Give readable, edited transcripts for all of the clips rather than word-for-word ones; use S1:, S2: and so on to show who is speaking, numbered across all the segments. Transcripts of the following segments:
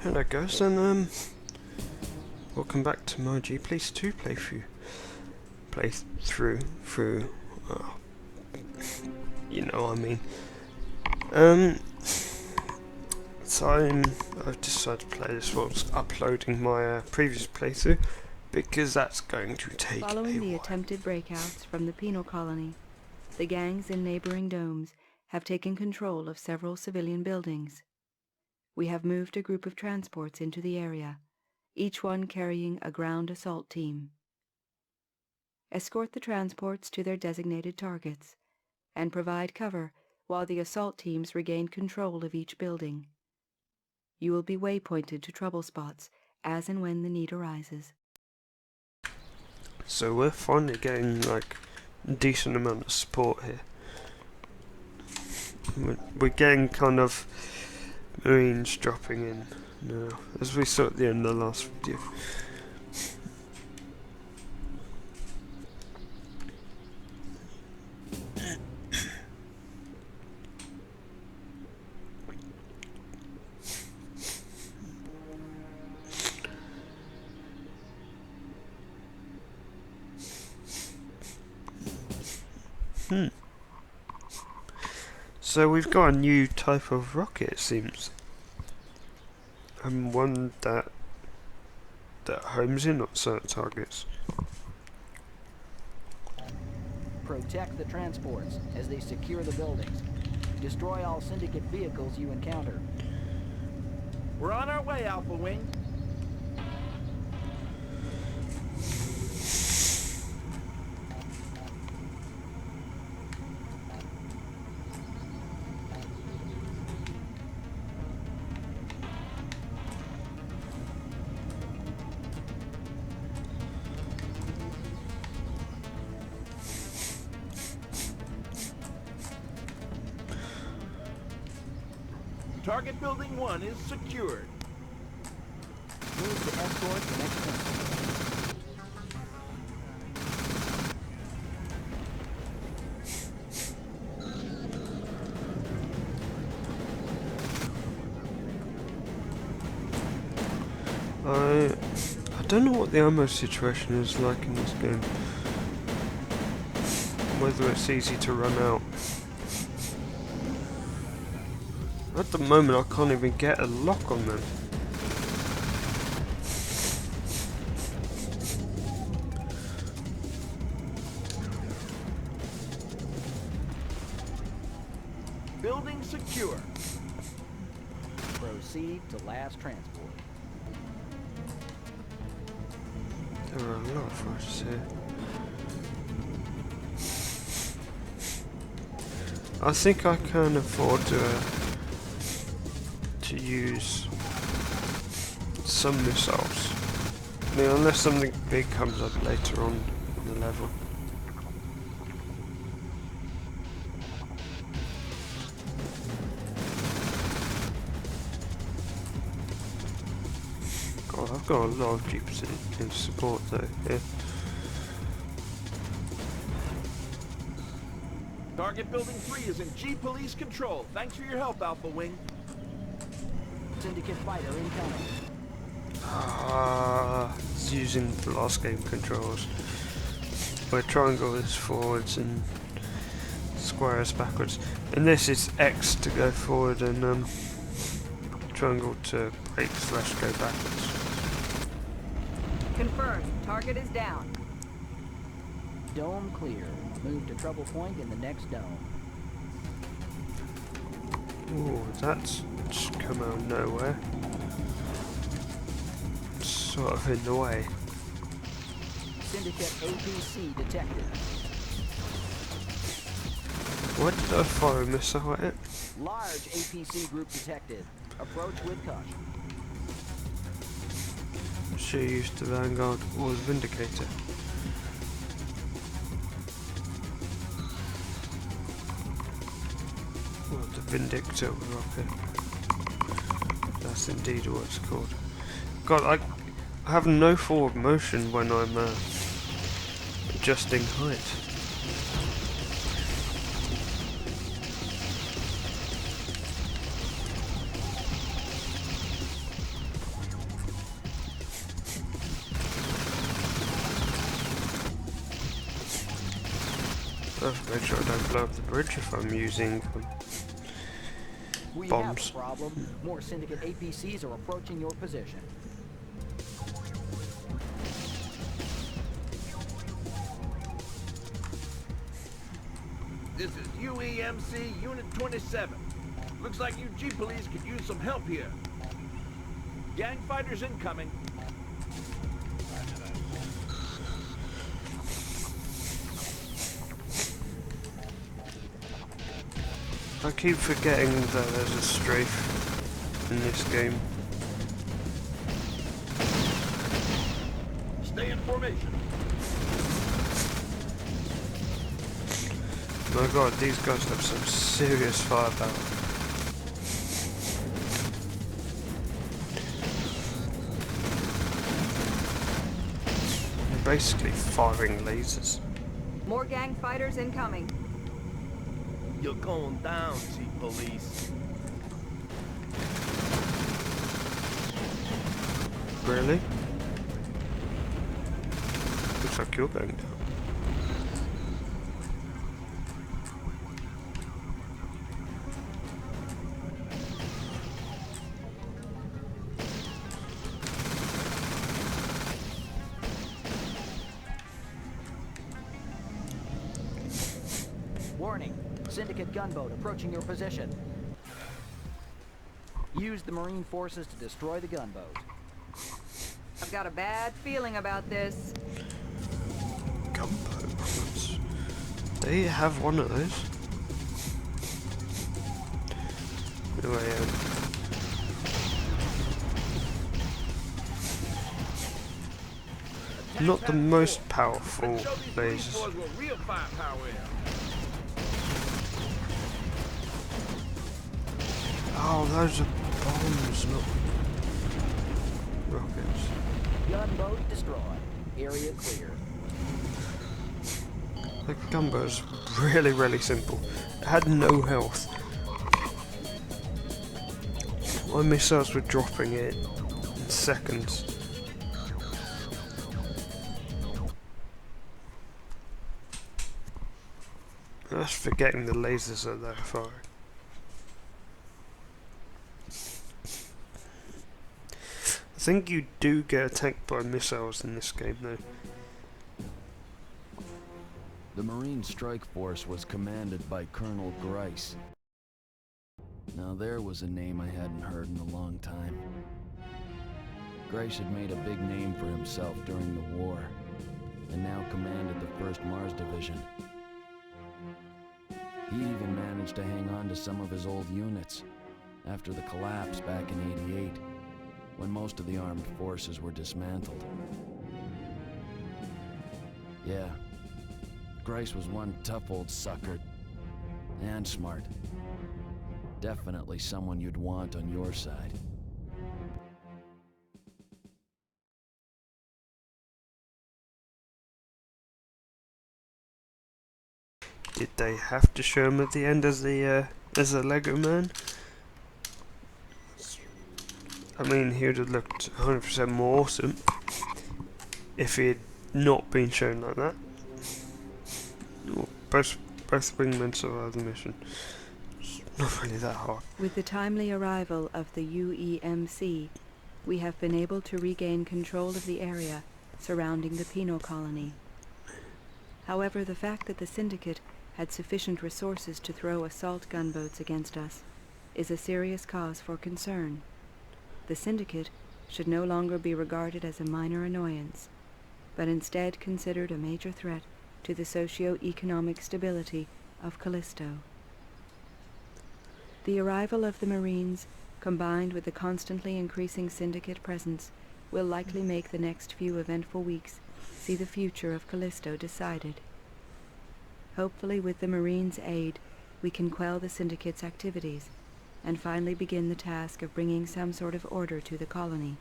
S1: Hello guys, and welcome back to my G Police 2 playthrough, you know what I mean. So I've decided to play this whilst uploading my previous playthrough, because that's going to take
S2: Following
S1: a
S2: the
S1: while.
S2: attempted breakouts from the penal colony, the gangs in neighboring domes have taken control of several civilian buildings. We have moved a group of transports into the area, each one carrying a ground assault team. Escort the transports to their designated targets and provide cover while the assault teams regain control of each building. You will be waypointed to trouble spots as and when the need arises.
S1: So we're finally getting like a decent amount of support here. We're getting kind of Marines dropping in now, as we saw at the end of the last video. So we've got a new type of rocket, it seems, and one that homes in on certain targets.
S3: Protect the transports as they secure the buildings. Destroy all Syndicate vehicles you encounter.
S4: We're on our way, Alpha Wing. Target Building 1 is secured.
S3: Move to escort the next transport.
S1: I don't know what the ammo situation is like in this game. Whether it's easy to run out. At the moment I can't even get a lock on them.
S4: Building secure.
S3: Proceed to last transport.
S1: There are a lot of fighters here. I think I can afford to use some missiles. I mean, unless something big comes up later on in the level. God, I've got a lot of jeeps in support though here.
S4: Target Building 3 is in G Police control. Thanks for your help, Alpha Wing.
S3: Syndicate fighter incoming.
S1: It's using the last game controls, where triangle is forwards and square is backwards. And this is X to go forward and triangle to break/go backwards.
S2: Confirmed. Target is down.
S3: Dome clear. Move to trouble point in the next dome.
S1: Ooh, that's just come out of nowhere. Sort of in the way.
S3: Syndicate APC detected.
S1: Why did I fire a missile at it?
S3: Large APC group detected. Approach with caution.
S1: Should have used the Vanguard or the Vindicator. Well, the Vindictor rocket. That's indeed what it's called. God, I have no forward motion when I'm adjusting height. have to make sure I don't blow up the bridge if I'm using
S3: We
S1: bombs.
S3: have a problem. More Syndicate APCs are approaching your position.
S4: This is UEMC Unit 27. Looks like you G-Police could use some help here. Gang fighters incoming.
S1: I keep forgetting that there's a strafe in this game.
S4: Stay in formation.
S1: My god, these guys have some serious firepower. They're basically firing lasers.
S2: More gang fighters incoming.
S4: You're going down, G-Police.
S1: Really? Looks like you're going down.
S3: Warning. Syndicate gunboat approaching your position. Use the Marine forces to destroy the gunboat.
S2: I've got a bad feeling about this.
S1: Gunboats. They have one of those. Anyway, not the most powerful
S4: Show these police
S1: lasers.
S4: boys what real firepower is.
S1: Oh, those are bombs, not rockets.
S3: Gunboat destroyed. Area clear.
S1: The gunboat's really simple. It had no health. My missiles were dropping it in seconds. That's forgetting the lasers that they're firing. I think you do get attacked by missiles in this game though.
S5: The Marine Strike Force was commanded by Colonel Grice. Now there was a name I hadn't heard in a long time. Grice had made a big name for himself during the war, and now commanded the 1st Mars Division. He even managed to hang on to some of his old units after the collapse back in '88, when most of the armed forces were dismantled. Yeah, Grice was one tough old sucker, and smart. Definitely someone you'd want on your side.
S1: Did they have to show him at the end as a Lego man? I mean, he would have looked 100% more awesome if he had not been shown like that. Well, both wingmen survived the mission. It's not really that hard.
S2: With the timely arrival of the UEMC, we have been able to regain control of the area surrounding the penal colony. However, the fact that the Syndicate had sufficient resources to throw assault gunboats against us is a serious cause for concern. The Syndicate should no longer be regarded as a minor annoyance, but instead considered a major threat to the socio-economic stability of Callisto. The arrival of the Marines, combined with the constantly increasing Syndicate presence, will likely make the next few eventful weeks see the future of Callisto decided. Hopefully, with the Marines' aid, we can quell the Syndicate's activities and finally begin the task of bringing some sort of order to the colony.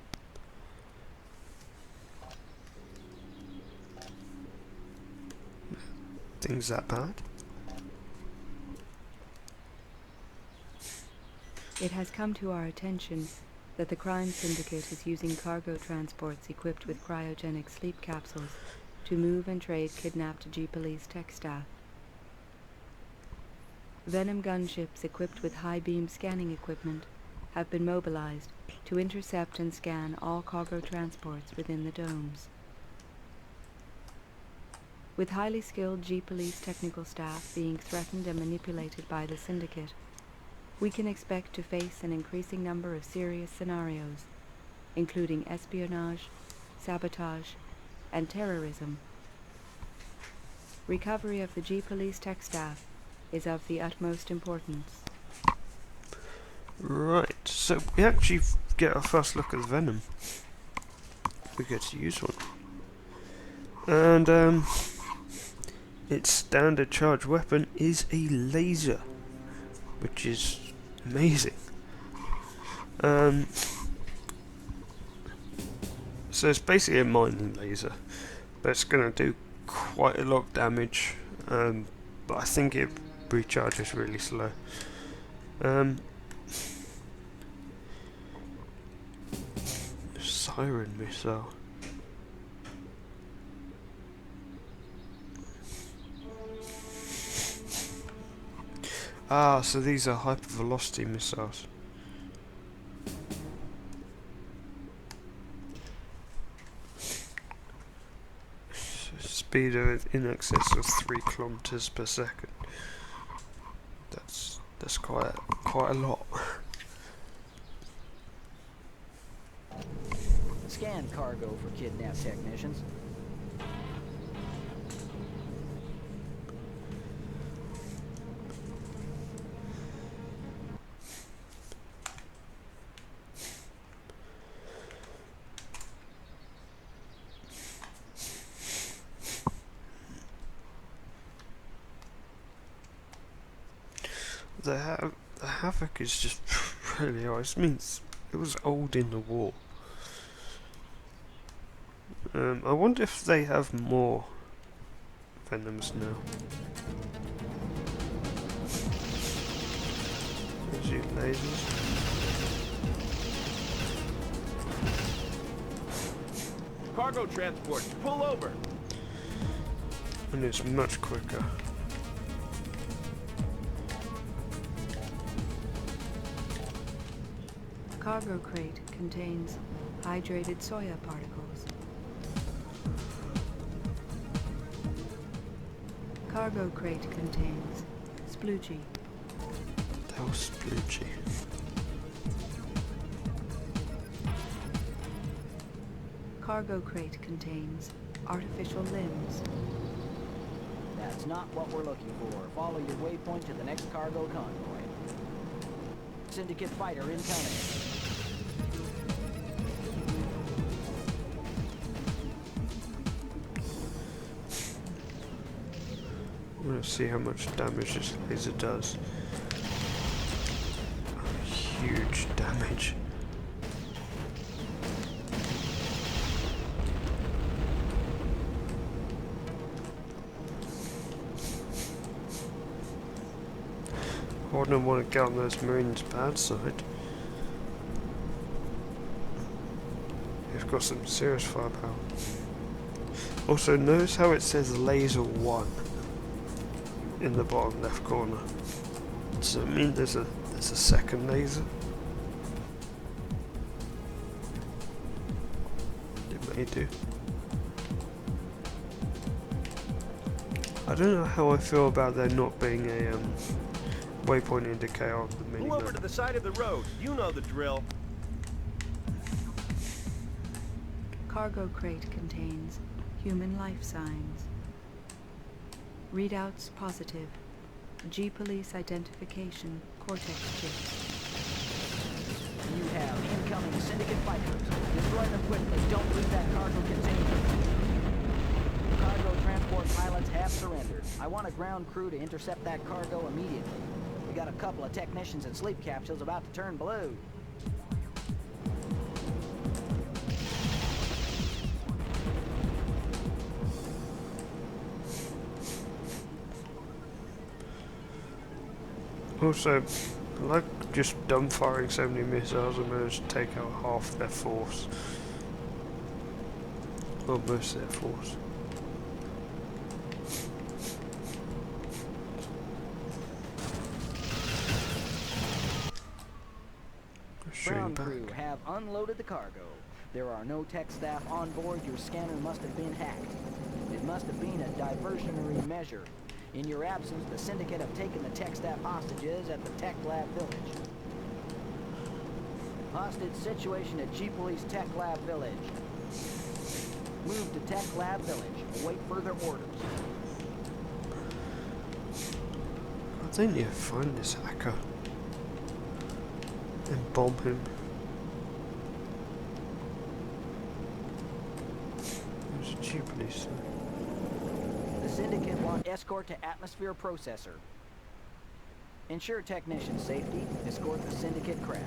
S1: Things that bad?
S2: It has come to our attention that the crime syndicate is using cargo transports equipped with cryogenic sleep capsules to move and trade kidnapped G-Police tech staff. Venom gunships equipped with high-beam scanning equipment have been mobilized to intercept and scan all cargo transports within the domes. With highly skilled G-Police technical staff being threatened and manipulated by the Syndicate, we can expect to face an increasing number of serious scenarios, including espionage, sabotage, and terrorism. Recovery of the G-Police tech staff is of the utmost importance.
S1: Right, so we actually get our first look at Venom. We get to use one. And its standard charge weapon is a laser, which is amazing. So it's basically a mining laser, but it's going to do quite a lot of damage, but I think it recharges really slow. Siren missile. Ah, so these are hypervelocity missiles. Speed of in excess of 3 kilometers per second. That's quite a lot.
S3: Scan cargo for kidnapped technicians.
S1: The Havoc is just really nice. I mean, it was old in the war. I wonder if they have more Venoms now. Shoot lasers.
S4: Cargo transport, pull over.
S1: And it's much quicker.
S2: Cargo crate contains hydrated soya particles. Cargo crate contains sploogie.
S1: That was sploogie.
S2: Cargo crate contains artificial limbs.
S3: That's not what we're looking for. Follow your waypoint to the next cargo convoy. Syndicate fighter incoming.
S1: I'm gonna see how much damage this laser does. Huge damage. I wouldn't want to get on those Marines' bad side. They've got some serious firepower. Also, notice how it says laser 1 in the bottom left corner. Does it mean there's a second laser? It may do. I don't know how I feel about there not being a waypoint indicator on the
S4: Pull over
S1: minimap.
S4: to the side of the road. You know the drill.
S2: Cargo crate contains human life signs. Readouts positive. G-Police identification cortex chip.
S3: You have incoming Syndicate fighters. Destroy them quickly. Don't leave that cargo container. Cargo transport pilots have surrendered. I want a ground crew to intercept that cargo immediately. We got a couple of technicians in sleep capsules about to turn blue.
S1: Also, like just dumbfiring so many missiles, I managed to take out half their force. Well, most of their force. Shooting
S3: Ground
S1: back.
S3: crew have unloaded the cargo. There are no tech staff on board. Your scanner must have been hacked. It must have been a diversionary measure. In your absence, the Syndicate have taken the tech staff hostages at the Tech Lab Village. Hostage situation at G-Police Tech Lab Village. Move to Tech Lab Village. Await further orders.
S1: I think you find this hacker and bomb him. There's a G-Police there.
S3: The Syndicate want escort to Atmosphere Processor. Ensure technician safety. Escort the Syndicate craft.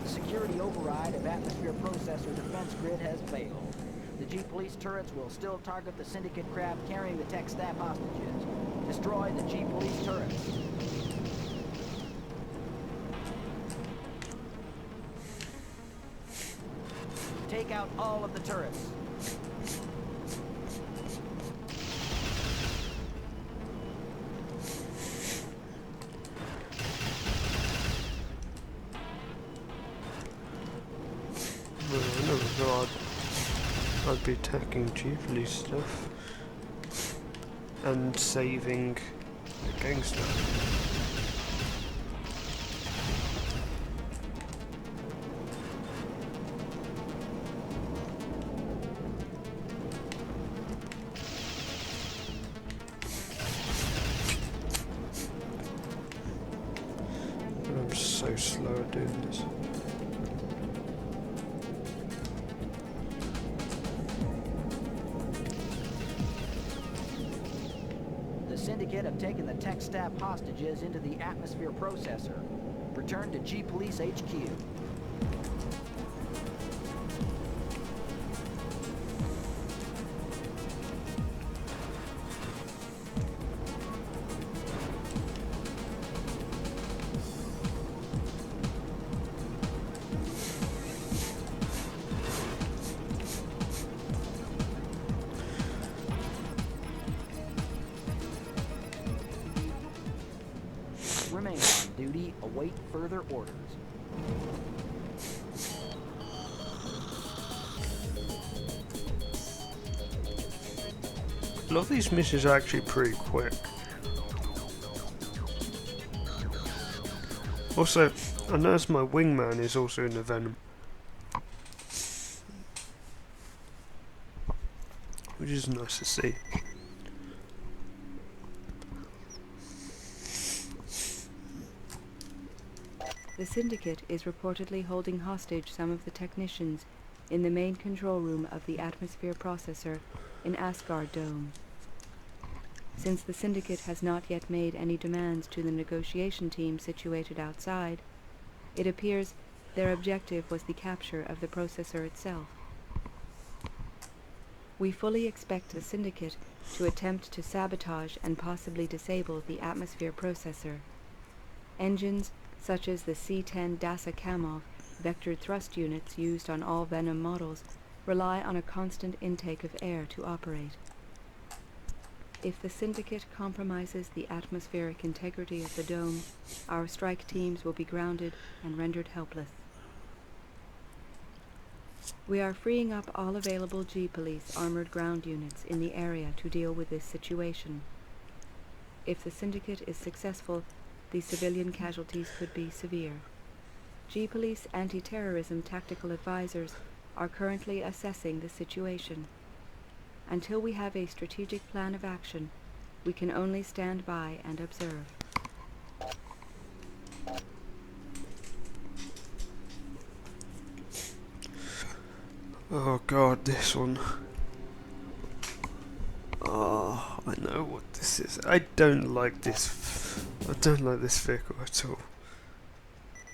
S3: The security override of Atmosphere Processor defense grid has failed. The G-Police turrets will still target the Syndicate craft carrying the tech staff hostages. Destroy the G-Police turrets. Take out all of the turrets.
S1: Well, I never thought I'd be attacking G-Police stuff and saving the gangster. But I'm so slow at doing this.
S3: The Syndicate have taken the tech staff hostages into the Atmosphere Processor. Return to G-Police HQ. Remain on duty. Await further orders.
S1: A lot of these missions are actually pretty quick. Also, I noticed my wingman is also in the Venom, which is nice to see.
S2: The Syndicate is reportedly holding hostage some of the technicians in the main control room of the Atmosphere Processor in Asgard Dome. Since the Syndicate has not yet made any demands to the negotiation team situated outside, it appears their objective was the capture of the processor itself. We fully expect the Syndicate to attempt to sabotage and possibly disable the Atmosphere Processor. Engines such as the C-10 Dasa Kamov vectored thrust units used on all Venom models rely on a constant intake of air to operate. If the Syndicate compromises the atmospheric integrity of the dome, our strike teams will be grounded and rendered helpless. We are freeing up all available G-Police armored ground units in the area to deal with this situation. If the Syndicate is successful, the civilian casualties could be severe. G-Police anti-terrorism tactical advisors are currently assessing the situation. Until we have a strategic plan of action, we can only stand by and observe.
S1: Oh god, this one. Oh, I know what this is. I don't like this. I don't like this vehicle at all.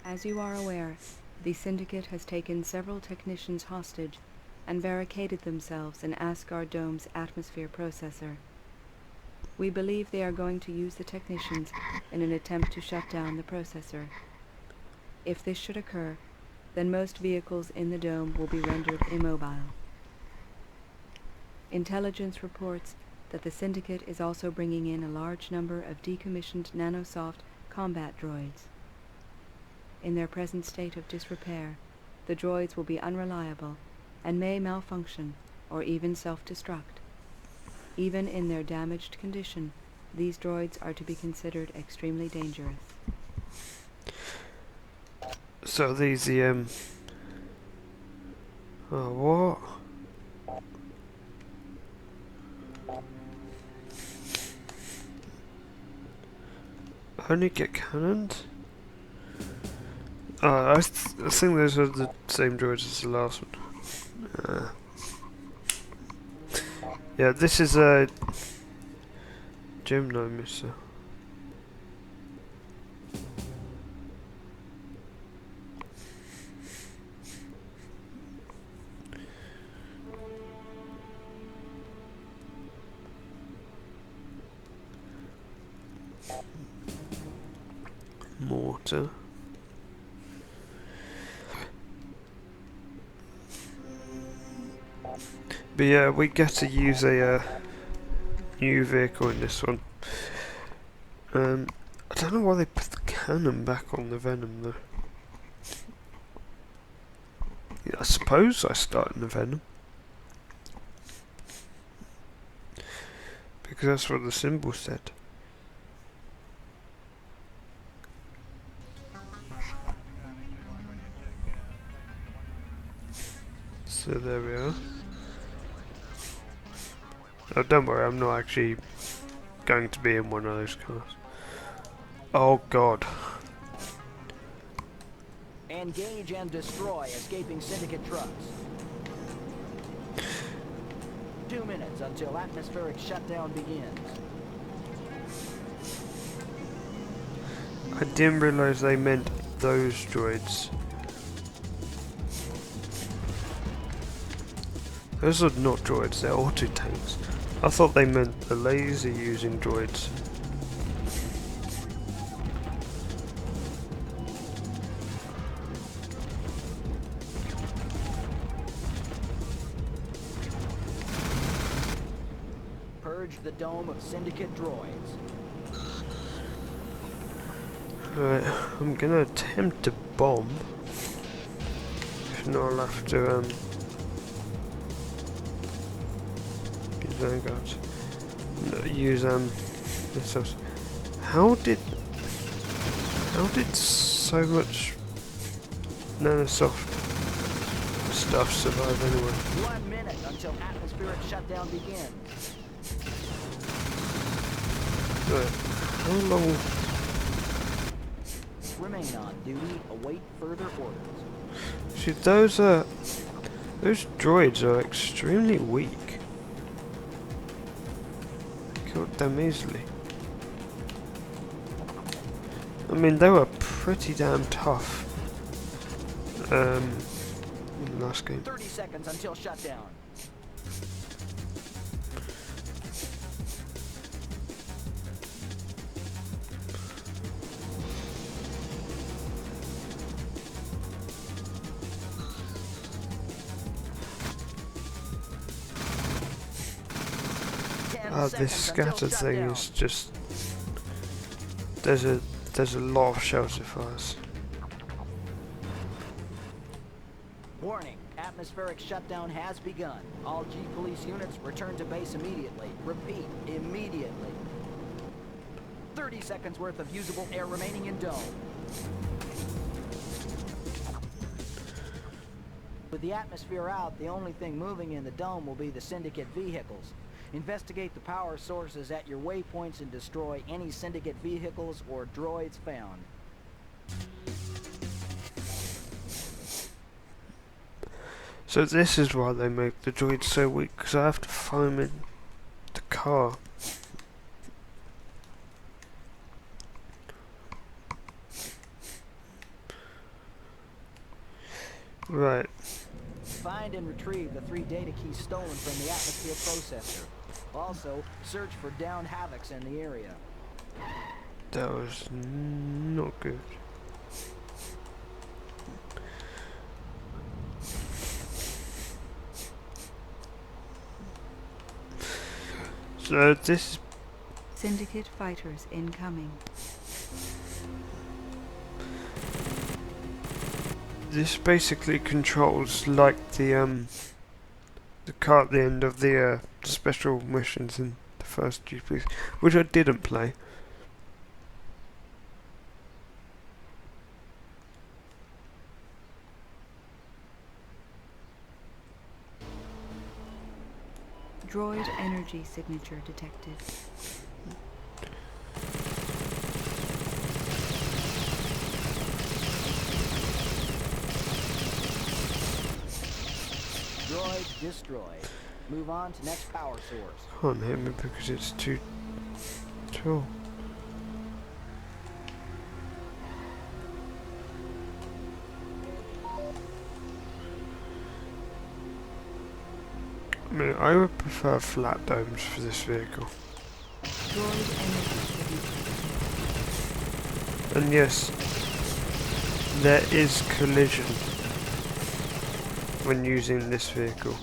S2: As you are aware, the Syndicate has taken several technicians hostage and barricaded themselves in Asgard Dome's atmosphere processor. We believe they are going to use the technicians in an attempt to shut down the processor. If this should occur, then most vehicles in the dome will be rendered immobile. Intelligence reports that the Syndicate is also bringing in a large number of decommissioned nanosoft combat droids. In their present state of disrepair, the droids will be unreliable and may malfunction or even self-destruct. Even in their damaged condition, these droids are to be considered extremely dangerous.
S1: So these the oh, what? Only get cannons? Oh, I think those are the same droids as the last one. Yeah, this is a Gemini missile. Mortar. But yeah, we get to use a new vehicle in this one. I don't know why they put the cannon back on the Venom though. Yeah, I suppose I start in the Venom. Because that's what the symbol said. So there we are. Oh, don't worry, I'm not actually going to be in one of those cars. Oh god.
S3: Engage and destroy escaping Syndicate trucks. 2 minutes until atmospheric shutdown begins.
S1: I didn't realise they meant those droids. Those are not droids, they're auto tanks. I thought they meant the laser using droids.
S3: Purge the dome of Syndicate droids.
S1: Right, I'm gonna attempt to bomb. If not, I'll have to use missiles. How did so much nanosoft stuff survive anyway?
S3: 1 minute until atmospheric shutdown begins.
S1: Right, how long?
S3: Remain on duty, await further orders.
S1: See, those droids are extremely weak. Killed them easily. I mean, they were pretty damn tough. In the last game.
S3: 30 seconds until shutdown.
S1: This scatter thing is just there's a lot of shelter fires.
S3: Warning, atmospheric shutdown has begun. All G police units return to base immediately. Repeat, immediately. 30 seconds worth of usable air remaining in dome. With the atmosphere out, the only thing moving in the dome will be the Syndicate vehicles. Investigate the power sources at your waypoints and destroy any Syndicate vehicles or droids found.
S1: So this is why they make the droids so weak, because I have to find them in the car. Right.
S3: Find and retrieve the 3 data keys stolen from the atmosphere processor. Also, search for downed Havocs in the area.
S1: That was not good. So this is
S2: Syndicate fighters incoming.
S1: This basically controls like the car at the end of the special missions in the first GP, which I didn't play.
S2: Droid energy signature detected.
S3: Droid destroyed. Move on to next power source.
S1: Can't hit me because it's too tall. I mean, I would prefer flat domes for this vehicle.
S2: Droid energy signature.
S1: And yes, there is collision when using this vehicle.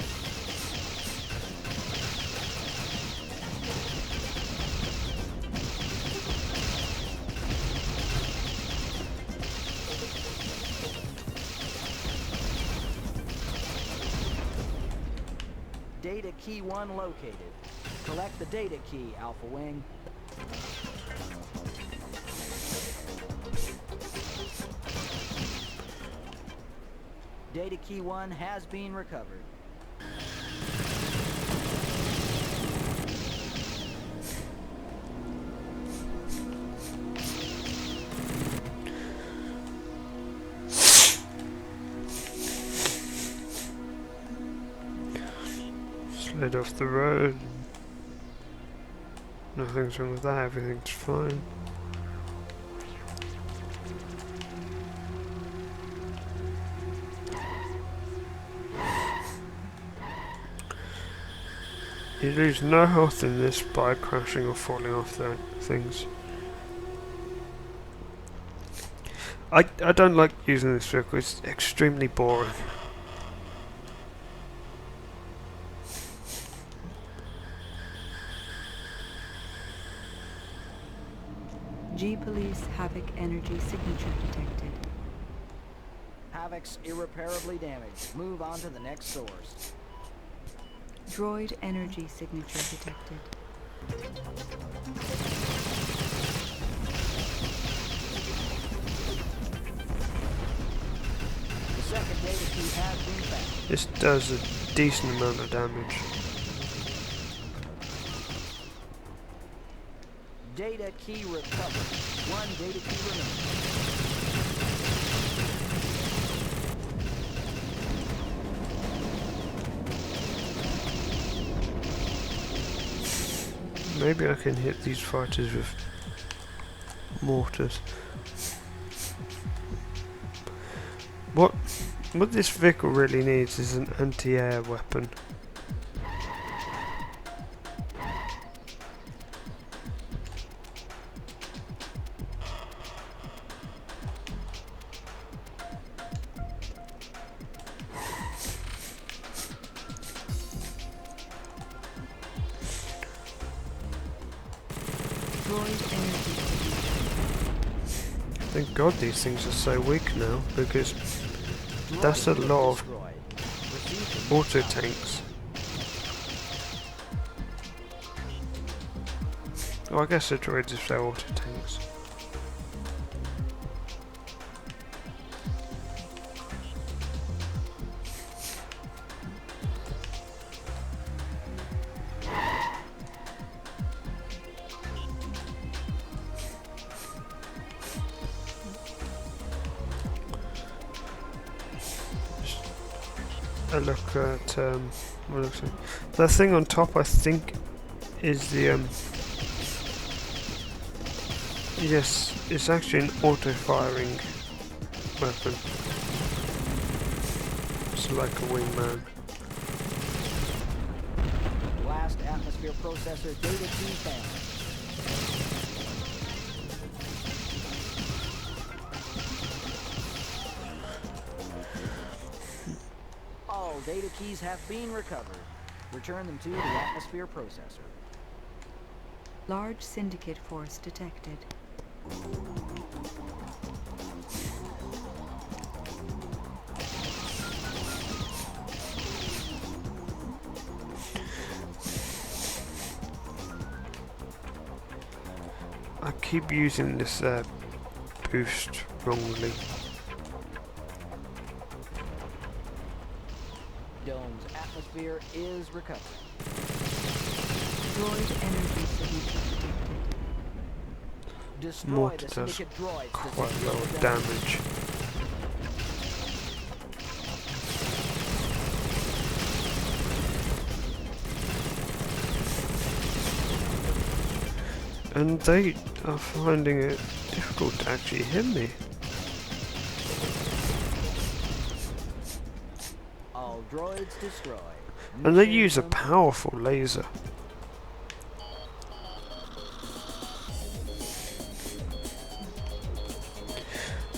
S3: Data key 1 located. Collect the data key, Alpha Wing. Data key 1 has been recovered.
S1: Slid off the road. Nothing's wrong with that, everything's fine. You lose no health in this by crashing or falling off the things. I don't like using this vehicle, it's extremely boring.
S2: G-Police Havoc energy signature detected.
S3: Havoc's irreparably damaged. Move on to the next source.
S2: Droid energy signature detected.
S3: The second data key has been found.
S1: This does a decent amount of damage.
S3: Data key recovered. One data key remaining.
S1: Maybe I can hit these fighters with mortars. What this vehicle really needs is an anti-air weapon.
S2: Droid energy signature.
S1: Thank God these things are so weak now, because that's a lot of auto tanks. Well, I guess the droids if they're auto tanks. A look at what looks like that thing on top. I think is the yes, it's actually an auto-firing weapon. It's like a wingman.
S3: Blast atmosphere processor data key found. All data keys have been recovered. Return them to the atmosphere processor.
S2: Large syndicate force detected.
S1: keep using this boost wrongly.
S3: Dome's atmosphere is recovering.
S2: Droid energy signature detected.
S3: Destroy
S1: Mortar
S3: the
S1: does
S3: Syndicate droids to
S1: quite
S3: secure
S1: low
S3: the dome.
S1: damage. And they are finding it difficult to actually hit me.
S3: All droids destroyed.
S1: And they
S3: Mission
S1: use a
S3: complete.
S1: powerful laser.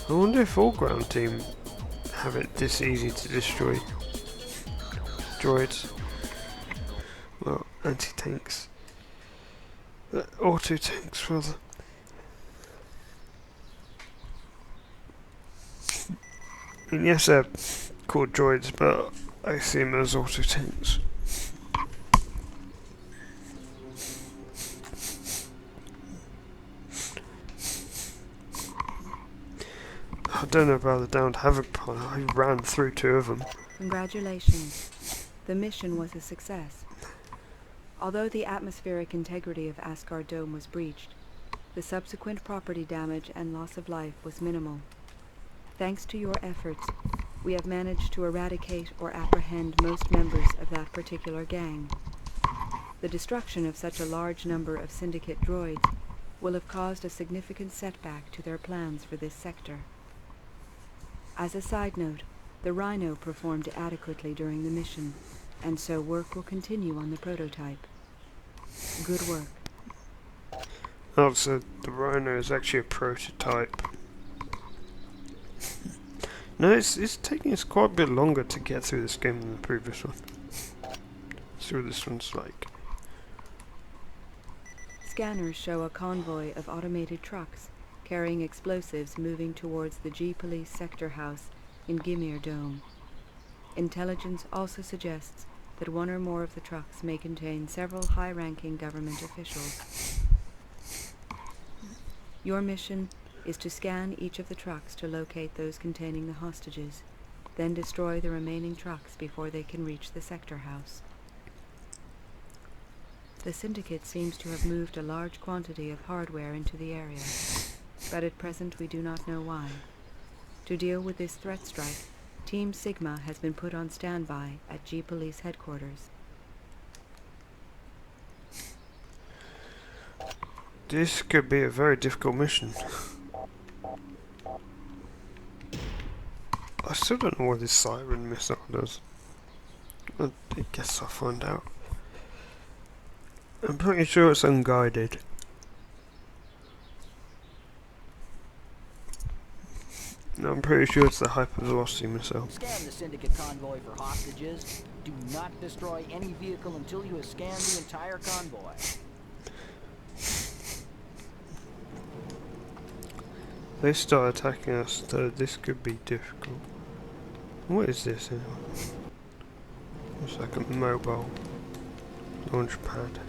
S1: I wonder if all ground team have it this easy to destroy droids. Well, anti-tanks. Auto-tanks, rather. And yes, they're called droids, but I see them as auto-tanks. I don't know about the downed Havoc pod. I ran through 2 of them.
S2: Congratulations. The mission was a success. Although the atmospheric integrity of Asgard Dome was breached, the subsequent property damage and loss of life was minimal. Thanks to your efforts, we have managed to eradicate or apprehend most members of that particular gang. The destruction of such a large number of Syndicate droids will have caused a significant setback to their plans for this sector. As a side note, the Rhino performed adequately during the mission, and so work will continue on the prototype. Good work.
S1: Also, the Rhino is actually a prototype. No, it's taking us quite a bit longer to get through this game than the previous one. See what this one's like.
S2: Scanners show a convoy of automated trucks carrying explosives moving towards the G-Police sector house in Gimir Dome. Intelligence also suggests that one or more of the trucks may contain several high-ranking government officials. Your mission is to scan each of the trucks to locate those containing the hostages, then destroy the remaining trucks before they can reach the sector house. The Syndicate seems to have moved a large quantity of hardware into the area, but at present we do not know why. To deal with this threat strike, Team Sigma has been put on standby at G-Police headquarters.
S1: This could be a very difficult mission. I still don't know what this siren missile does. I guess I'll find out. I'm pretty sure it's unguided. No, I'm pretty sure it's the hypervelocity missile.
S3: Scan the Syndicate convoy for hostages. Do not destroy any vehicle until you have scanned the entire convoy.
S1: They start attacking us, so this could be difficult. What is this anyway? It's like a mobile launch pad.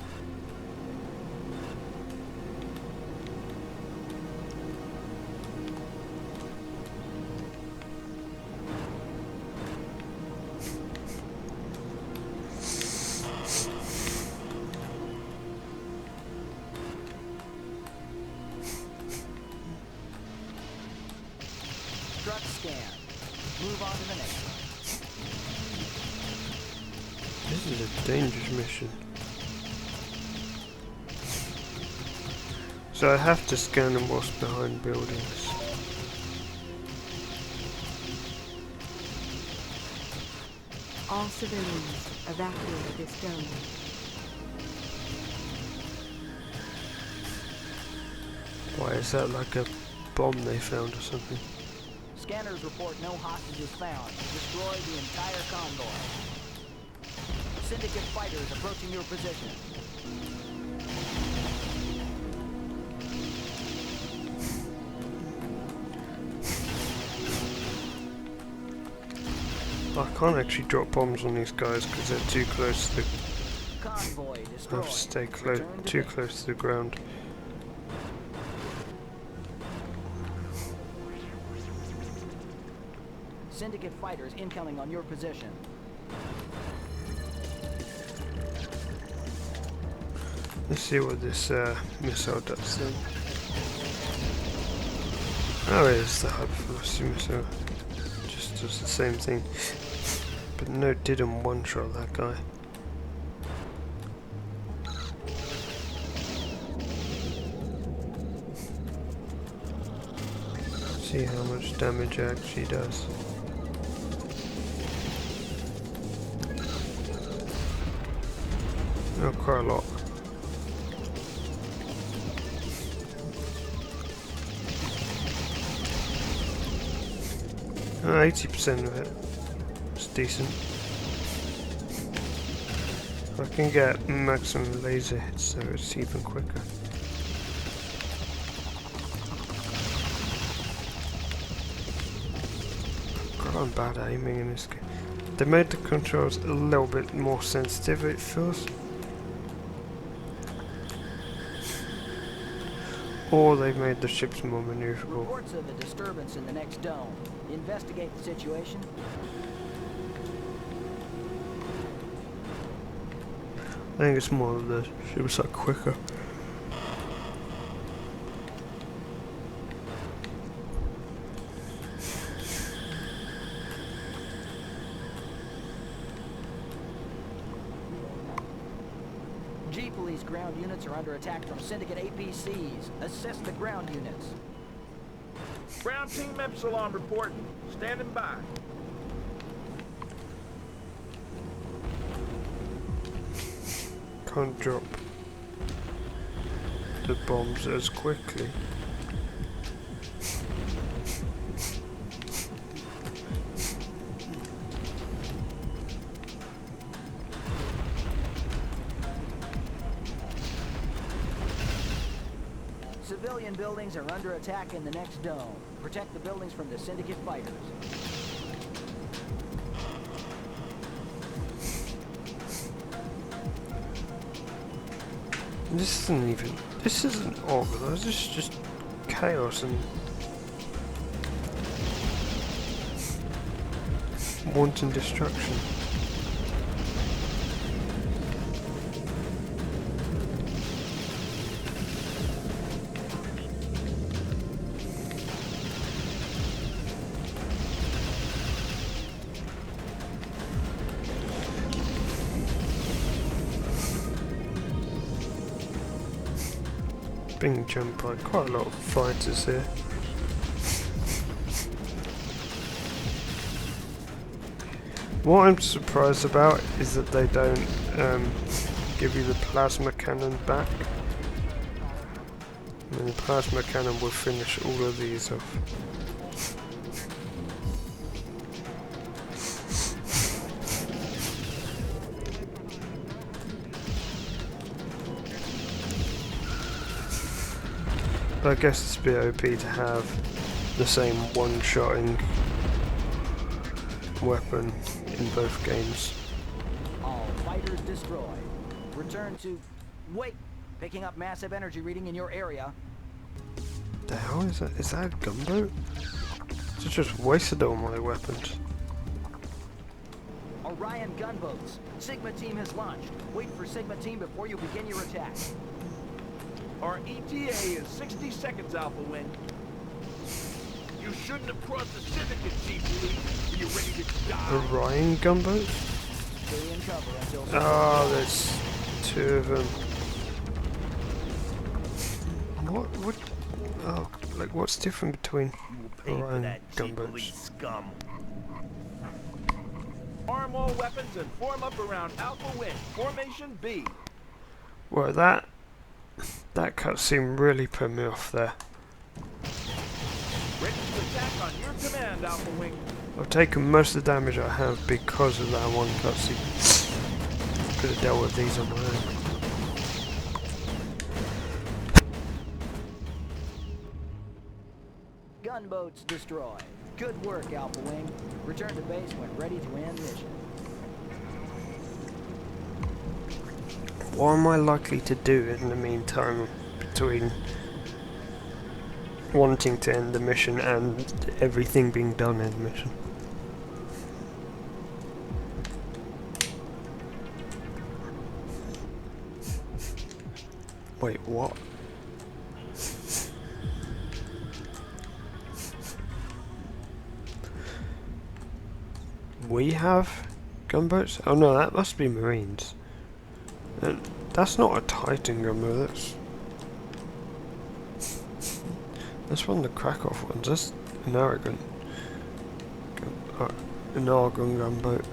S3: Truck scan. Move on to the next one.
S1: This is a dangerous mission. So I have to scan them whilst behind buildings.
S2: All civilians, evacuate this dome.
S1: Why is that like a bomb they found or something?
S3: Scanners report no hostages found. Destroy the entire convoy. Syndicate fighters approaching your position.
S1: I can't actually drop bombs on these guys because they're too close to the...
S3: Convoy
S1: I
S3: destroyed.
S1: have to stay
S3: Return to
S1: too
S3: base.
S1: close to the ground.
S3: Syndicate fighters incoming on your position.
S1: Let's see what this missile does then. Oh, it's the hypervelocity missile. Just does the same thing. But no, didn't one-shot that guy. See how much damage it actually does. Oh, quite a lot. 80% of it. It's decent. I can get maximum laser hits, so it's even quicker. God, I'm bad at aiming in this game. They made the controls a little bit more sensitive, it feels. Or they've made the ships more maneuverable.
S3: Reports of a disturbance in the next dome. Investigate the situation.
S1: I think it's more that the ships are quicker.
S3: G-Police ground units are under attack from Syndicate APCs. Assess the ground units.
S4: Ground Team Epsilon reporting. Standing by.
S1: Can't drop the bombs as quickly.
S3: Civilian buildings are under attack in the next dome. Protect the buildings from the Syndicate fighters.
S1: This isn't organized, this is just chaos and wanton destruction. Being jumped by quite a lot of fighters here. What I'm surprised about is that they don't give you the plasma cannon back. And the plasma cannon will finish all of these off. I guess it's a bit OP to have the same one-shotting weapon in both games.
S3: All fighters destroyed. Return to... Wait! Picking up massive energy reading in your area.
S1: The hell is that? Is that a gunboat? It's just wasted all my weapons.
S3: Orion gunboats. Sigma team has launched. Wait for Sigma team before you begin your attack.
S4: Our ETA is 60 seconds, Alpha Wing. You shouldn't have crossed the Syndicate, G-Police. Are you ready to die?
S1: Orion gunboat?
S3: Stay in cover until...
S1: Oh, there's two of them. What, oh, like what's different between
S4: You will pay for
S1: Orion
S4: that,
S1: gunboats?
S4: G-Police scum. Arm all weapons and form up around Alpha Wing. Formation B.
S1: Well, that cutscene really put me off there.
S4: Ready to attack on your command, Alpha Wing.
S1: I've taken most of the damage I have because of that one cutscene. Could have dealt with these on my own.
S3: Gunboats destroyed. Good work, Alpha Wing. Return to base when ready to end mission.
S1: What am I likely to do in the meantime between wanting to end the mission and everything being done in the mission? Wait, what? We have gunboats? Oh no, that must be Marines. And that's not a Titan gunboat, that's one of the Krakow ones. That's an Argon. An Argon gunboat.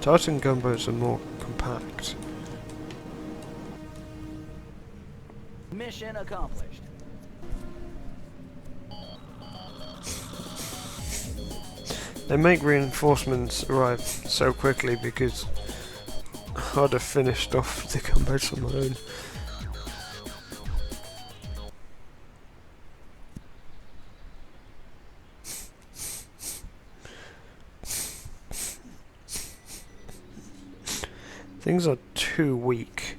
S1: Titan gunboats are more compact.
S3: Mission accomplished.
S1: They make reinforcements arrive so quickly because I'd have finished off the gunboats on my own. Things are too weak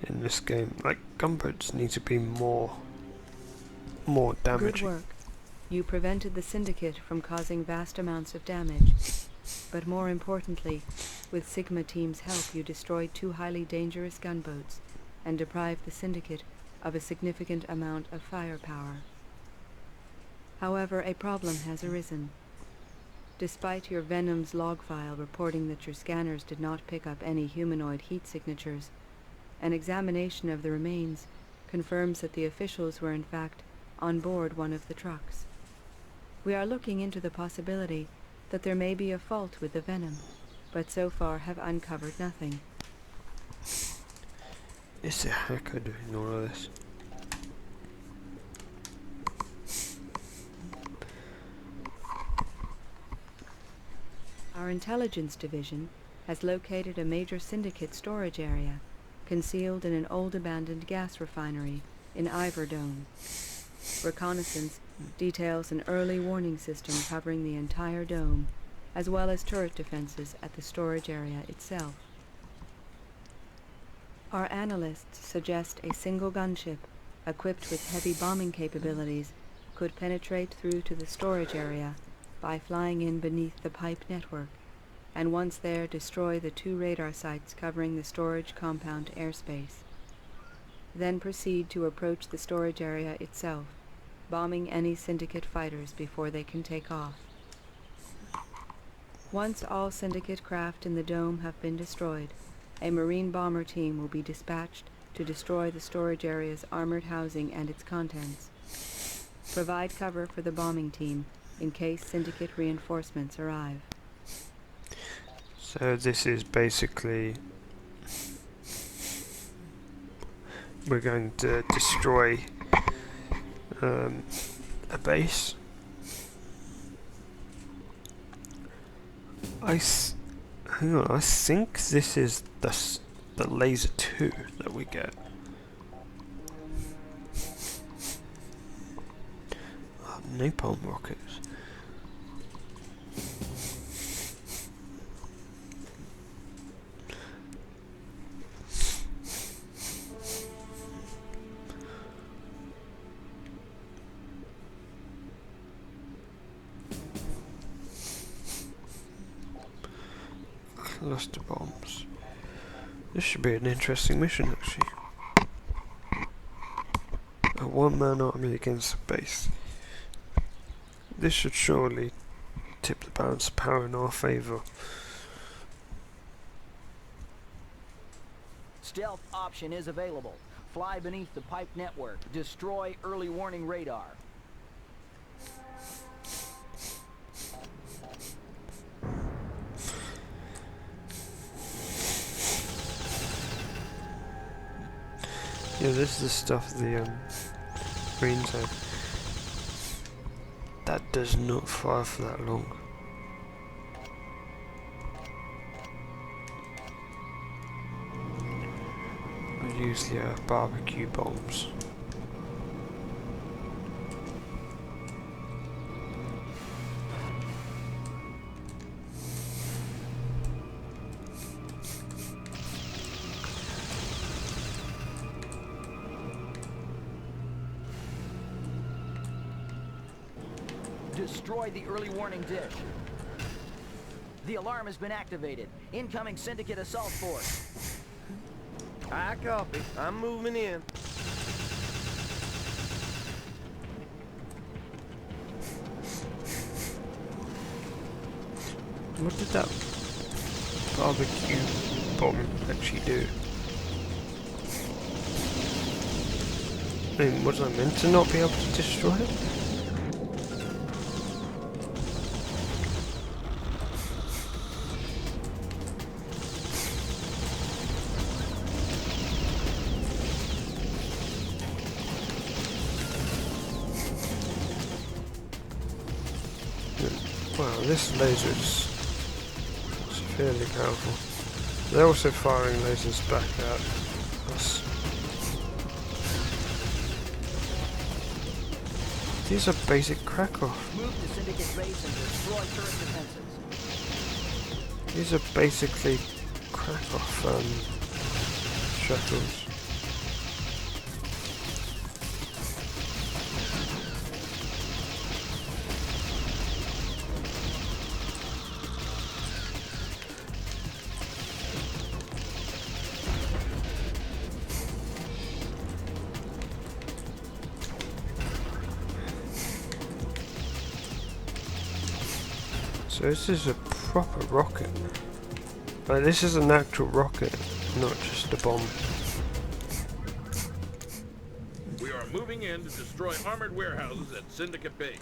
S1: in this game. Like, gunboats need to be more damaging.
S2: Good work. You prevented the Syndicate from causing vast amounts of damage. But more importantly, with Sigma Team's help, you destroyed 2 highly dangerous gunboats and deprived the Syndicate of a significant amount of firepower. However, a problem has arisen. Despite your Venom's log file reporting that your scanners did not pick up any humanoid heat signatures, an examination of the remains confirms that the officials were in fact on board one of the trucks. We are looking into the possibility that there may be a fault with the Venom, but so far have uncovered nothing.
S1: Is the hacker doing all of this?
S2: Our intelligence division has located a major Syndicate storage area concealed in an old abandoned gas refinery in Iverdome. Reconnaissance details an early warning system covering the entire dome, as well as turret defenses at the storage area itself. Our analysts suggest a single gunship, equipped with heavy bombing capabilities, could penetrate through to the storage area by flying in beneath the pipe network, and once there destroy the 2 radar sites covering the storage compound airspace. Then proceed to approach the storage area itself, bombing any Syndicate fighters before they can take off. Once all Syndicate craft in the dome have been destroyed, a Marine bomber team will be dispatched to destroy the storage area's armored housing and its contents. Provide cover for the bombing team in case Syndicate reinforcements arrive.
S1: So this is basically we're going to destroy a base. Hang on, I think this is the laser 2 that we get. Oh, napalm rockets. Cluster bombs. This should be an interesting mission, actually. A one-man army against a base. This should surely tip the balance of power in our favour.
S3: Stealth option is available. Fly beneath the pipe network. Destroy early warning radar.
S1: Yeah, this is the stuff the Marines have. That does not fire for that long. Usually barbecue bombs.
S3: Destroy the early warning dish. The alarm has been activated. Incoming Syndicate assault force.
S6: I copy. I'm moving in.
S1: What did that barbecue bomb actually do? I mean, was I meant to not be able to destroy it? Wow, this laser is fairly powerful. They're also firing lasers back at us. These are basic Krakow.
S3: Move to Syndicate base and destroy turret defenses.
S1: These are basically Krakow shuttles. So this is a proper rocket. Like, this is an actual rocket, not just a bomb.
S4: We are moving in to destroy armored warehouses at Syndicate Base.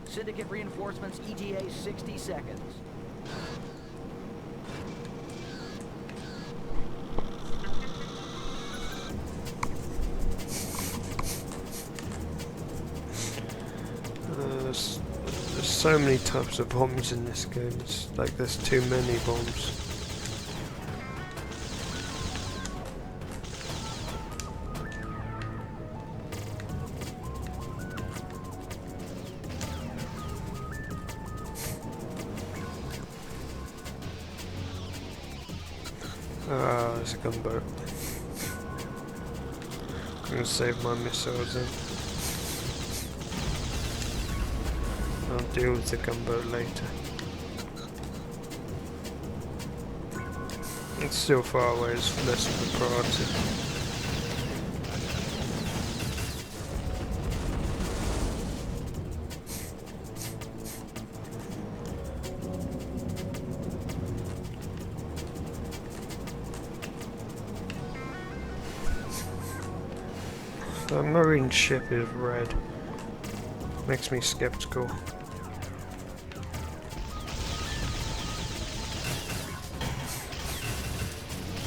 S3: Syndicate reinforcements ETA 60 seconds.
S1: There's so many types of bombs in this game. It's like there's too many bombs. Ah, there's a gunboat. I'm gonna save my missiles then. I'll deal with the gunboat later. It's still far away, it's less of a priority. The marine ship is red. Makes me skeptical.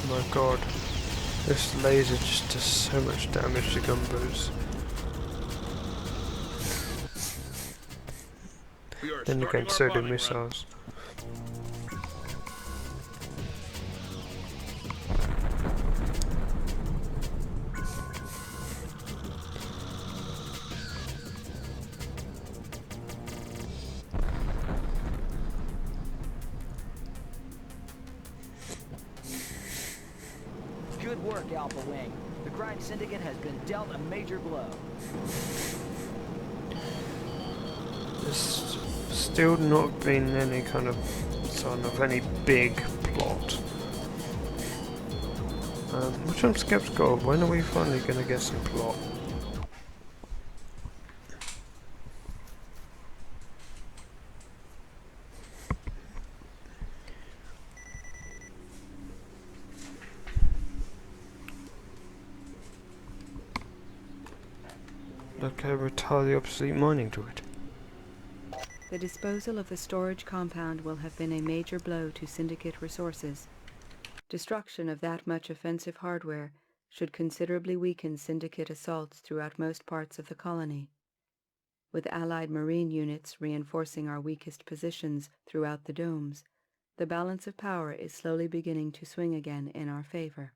S1: My god, this laser just does so much damage to gunboats. Then again, so do missiles.
S3: Good work, Alpha Wing. The Grind Syndicate has been dealt a major blow.
S1: There's still not been any kind of sign of any big plot. Which I'm skeptical of. When are we finally going to get some plot? Okay, retire the obsolete mining droid.
S2: The disposal of the storage compound will have been a major blow to Syndicate resources. Destruction of that much offensive hardware should considerably weaken Syndicate assaults throughout most parts of the colony. With Allied Marine units reinforcing our weakest positions throughout the domes, the balance of power is slowly beginning to swing again in our favor.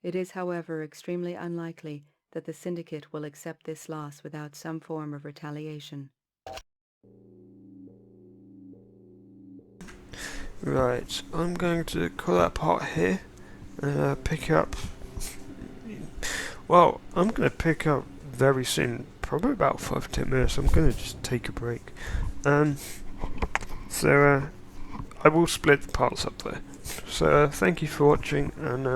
S2: It is, however, extremely unlikely that the Syndicate will accept this loss without some form of retaliation.
S1: Right, I'm going to call that part here. Pick up. Well, I'm going to pick up very soon, probably about 5 to 10 minutes. I'm going to just take a break. So I will split the parts up there. So thank you for watching, and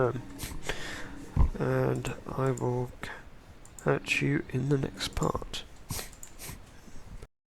S1: I will catch you in the next part.